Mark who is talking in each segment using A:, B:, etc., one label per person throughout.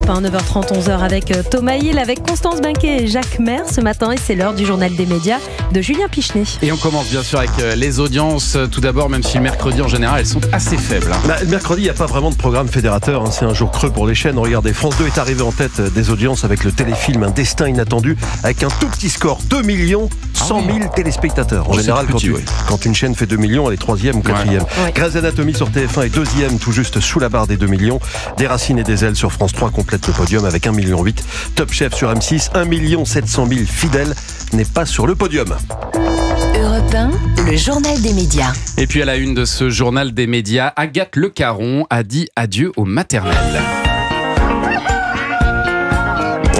A: Europe 1, 9h30, 11h avec Thomas Hill, avec Constance Benquet et Jacques Maire ce matin. Et c'est l'heure du journal des médias de Julien Pichenet.
B: Et on commence bien sûr avec les audiences. Tout d'abord, même si le mercredi en général, elles sont assez faibles.
C: Le mercredi, il n'y a pas vraiment de programme fédérateur. C'est un jour creux pour les chaînes. Regardez, France 2 est arrivé en tête des audiences avec le téléfilm Un destin inattendu, avec un tout petit score, 2 100 000 téléspectateurs. En général, quand une chaîne fait 2 millions, elle est 3e ou 4e.
A: Ouais.
C: Grey's Anatomy sur TF1 est 2e, tout juste sous la barre des 2 millions. Des Racines et des Ailes sur France 3 complètent le podium avec 1,8 million. Top Chef sur M6, 1 700 000 fidèles, n'est pas sur le podium.
D: Europe 1, le journal des médias.
B: Et puis à la une de ce journal des médias, Agathe Le Caron a dit adieu aux maternelles.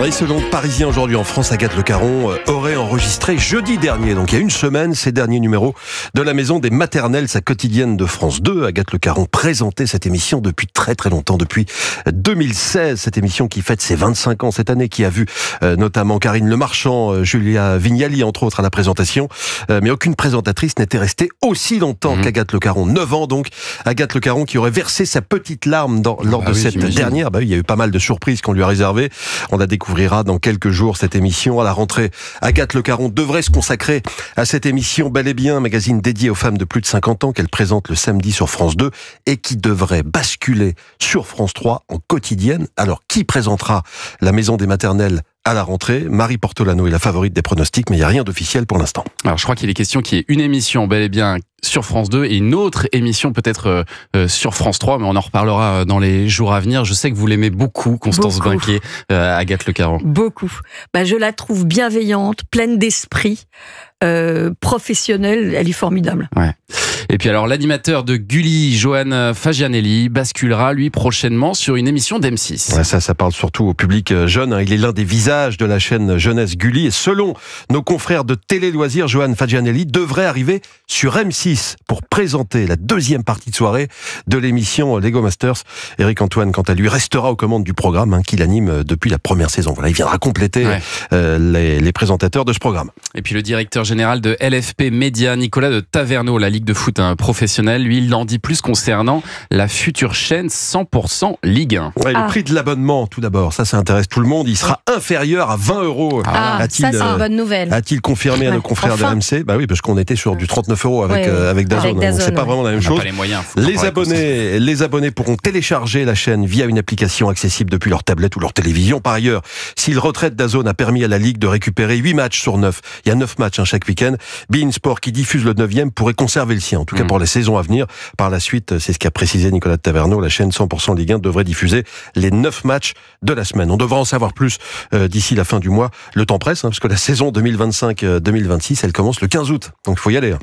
C: Oui, selon Parisien aujourd'hui en France, Agathe Le Caron aurait enregistré jeudi dernier, donc il y a une semaine, ses derniers numéros de la Maison des Maternelles, sa quotidienne de France 2. Agathe Le Caron présentait cette émission depuis très très longtemps, depuis 2016. Cette émission qui fête ses 25 ans cette année, qui a vu notamment Karine Le Marchand, Julia Vignali entre autres à la présentation. Mais aucune présentatrice n'était restée aussi longtemps qu'Agathe Le Caron. 9 ans donc. Agathe Le Caron qui aurait versé sa petite larme lors de cette dernière. Il y a eu pas mal de surprises qu'on lui a réservées. On la découvrira dans quelques jours cette émission. À la rentrée, Agathe Le Caron devrait se consacrer à cette émission Bel et Bien, un magazine dédié aux femmes de plus de 50 ans qu'elle présente le samedi sur France 2 et qui devrait basculer sur France 3 en quotidienne. Alors, qui présentera la Maison des Maternelles à la rentrée? Marie Portolano est la favorite des pronostics, mais il n'y a rien d'officiel pour l'instant.
B: Alors je crois qu'il est question qu'il y ait une émission Bel et Bien sur France 2 et une autre émission peut-être sur France 3, mais on en reparlera dans les jours à venir. Je sais que vous l'aimez beaucoup, Constance Benquet, Agathe Le Caron.
A: Beaucoup. Je la trouve bienveillante, pleine d'esprit, professionnelle, elle est formidable.
B: Ouais. Et puis alors l'animateur de Gulli, Johan Fagianelli, basculera lui prochainement sur une émission d'M6.
C: Ouais, ça parle surtout au public jeune. Il est l'un des visages de la chaîne jeunesse Gulli. Et selon nos confrères de Télé Loisirs, Johan Fagianelli devrait arriver sur M6 pour présenter la deuxième partie de soirée de l'émission Lego Masters. Éric Antoine, quant à lui, restera aux commandes du programme qu'il anime depuis la première saison. Voilà, il viendra compléter les présentateurs de ce programme.
B: Et puis le directeur général de LFP Média, Nicolas de Taverneau, la Ligue de foot professionnel, lui, il en dit plus concernant la future chaîne 100% Ligue 1.
C: Ouais, le prix de l'abonnement, tout d'abord, ça intéresse tout le monde. Il sera inférieur à 20 €.
A: Ça, c'est une bonne nouvelle.
C: A-t-il confirmé à nos confrères de RMC? Oui, parce qu'on était sur du 39 € avec DAZN. Donc c'est pas vraiment la même chose.
B: Pas les moyens.
C: Les abonnés pourront télécharger la chaîne via une application accessible depuis leur tablette ou leur télévision. Par ailleurs, si le retrait de DAZN a permis à la Ligue de récupérer 8 matchs sur 9, il y a 9 matchs chaque week-end, beIN Sport qui diffuse le 9e pourrait conserver le sien. En tout cas pour les saisons à venir. Par la suite, c'est ce qu'a précisé Nicolas de Taverneau, la chaîne 100% Ligue 1 devrait diffuser les 9 matchs de la semaine. On devra en savoir plus d'ici la fin du mois. Le temps presse, parce que la saison 2025-2026, elle commence le 15 août. Donc il faut y aller.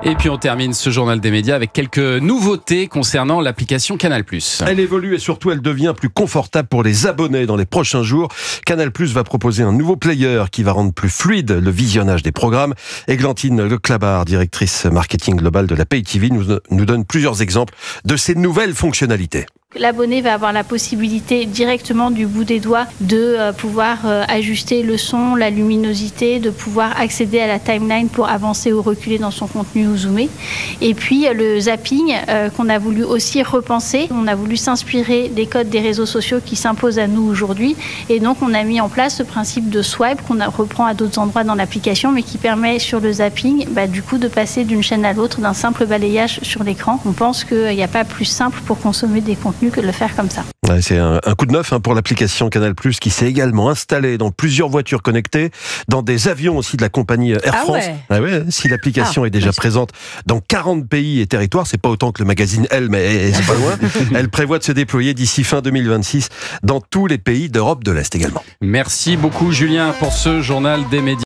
B: Et puis on termine ce journal des médias avec quelques nouveautés concernant l'application Canal+.
C: Elle évolue et surtout elle devient plus confortable pour les abonnés dans les prochains jours. Canal+ va proposer un nouveau player qui va rendre plus fluide le visionnage des programmes. Églantine Leclabar, directrice marketing globale de la Pay TV, nous donne plusieurs exemples de ces nouvelles fonctionnalités.
E: L'abonné va avoir la possibilité directement du bout des doigts de pouvoir ajuster le son, la luminosité, de pouvoir accéder à la timeline pour avancer ou reculer dans son contenu ou zoomer. Et puis le zapping qu'on a voulu aussi repenser. On a voulu s'inspirer des codes des réseaux sociaux qui s'imposent à nous aujourd'hui. Et donc on a mis en place ce principe de swipe qu'on reprend à d'autres endroits dans l'application, mais qui permet sur le zapping du coup de passer d'une chaîne à l'autre d'un simple balayage sur l'écran. On pense qu'il n'y a pas plus simple pour consommer des contenus que de le faire comme ça.
C: Ouais, c'est un coup de neuf pour l'application Canal+, qui s'est également installée dans plusieurs voitures connectées, dans des avions aussi de la compagnie Air France. Si l'application est déjà présente dans 40 pays et territoires, c'est pas autant que le magazine Elle, mais c'est pas loin. Elle prévoit de se déployer d'ici fin 2026 dans tous les pays d'Europe de l'Est également.
B: Merci beaucoup Julien pour ce journal des médias.